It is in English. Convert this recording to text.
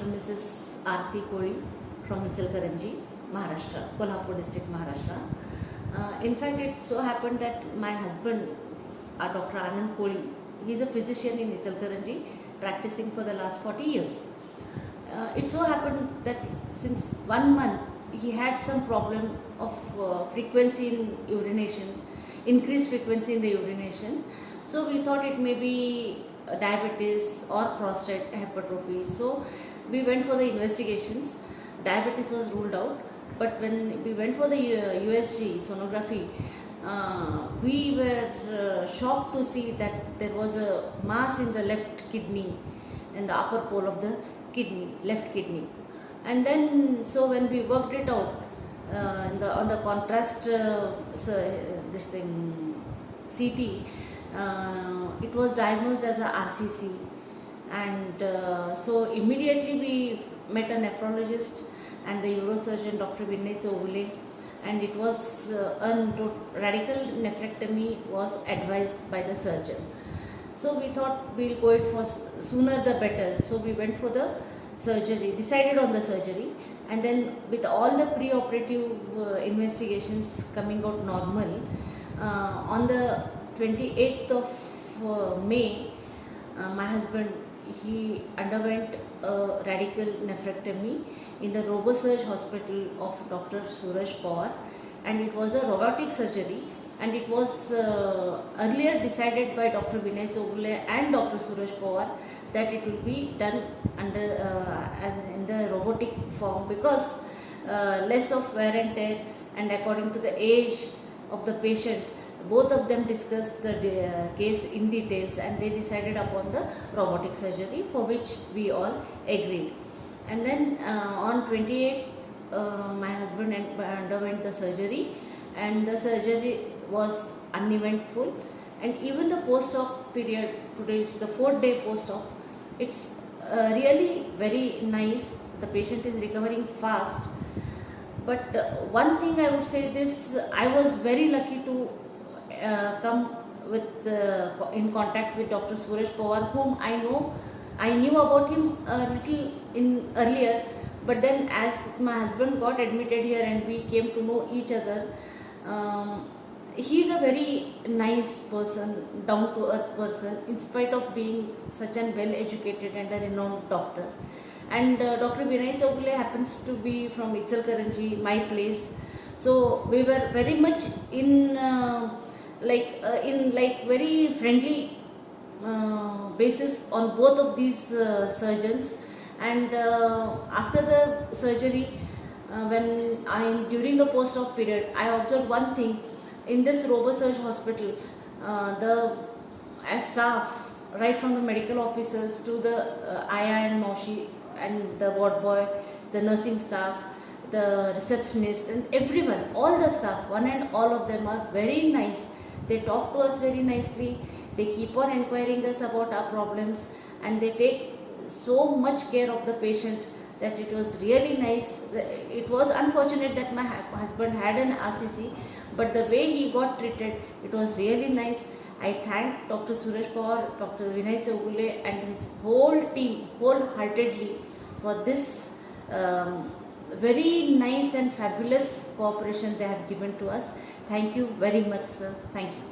Dr. Mrs. Aarti Koli from Ichalkaranji, Maharashtra, Kolhapur district, Maharashtra. In fact, it so happened that my husband, Dr. Anand Koli, he is a physician in Ichalkaranji, practicing for the last 40 years. It so happened that since 1 month he had some problem of frequency in urination, increased frequency in the urination. So we thought it may be diabetes or prostate hypertrophy. So we went for the investigations. Diabetes was ruled out, but when we went for the USG sonography, we were shocked to see that there was a mass in the left kidney, in the upper pole of the kidney, left kidney. And then, so when we worked it out on the contrast, this thing CT, it was diagnosed as a RCC, and so immediately we met a nephrologist and the neurosurgeon, Dr. Vinay Chogule, and it was a radical nephrectomy was advised by the surgeon. So we thought we'll go it for sooner the better. So we went for the surgery, decided on the surgery, and then with all the pre-operative investigations coming out normal, on the 28th of May, my husband, he underwent a radical nephrectomy in the RoboSurg Hospital of Dr. Suraj Pawar, and it was a robotic surgery, and it was earlier decided by Dr. Vinay Chogule and Dr. Suraj Pawar that it will be done under in the robotic form because less of wear and tear, and according to the age of the patient, both of them discussed the case in details, and they decided upon the robotic surgery, for which we all agreed. And then on 28th, my husband underwent the surgery, and the surgery was uneventful, and even the post-op period, today it's the 4th day post-op, it's really very nice. The patient is recovering fast. But one thing I would say this, I was very lucky to come with in contact with Dr. Suraj Pawar, whom I knew about him a little in earlier, but then as my husband got admitted here and we came to know each other, he is a very nice person, down to earth person, in spite of being such an well educated and a renowned doctor. And Dr. Vinay Chogule happens to be from Ichalkaranji, my place, so we were very much in very friendly basis on both of these surgeons. And after the surgery, during the post-op period, I observed one thing. In this RoboSurg hospital, the staff, right from the medical officers to the Aya and Maushi and the ward boy, the nursing staff, the receptionist, and everyone, all the staff, one and all of them are very nice. They talk to us very nicely. They keep on inquiring us about our problems, and they take so much care of the patient that it was really nice. It was unfortunate that my husband had an RCC, but the way he got treated, it was really nice. I thank Dr. Suraj Pawar, Dr. Vinay Chogule and his whole team wholeheartedly for this very nice and fabulous cooperation they have given to us. Thank you very much, sir. Thank you.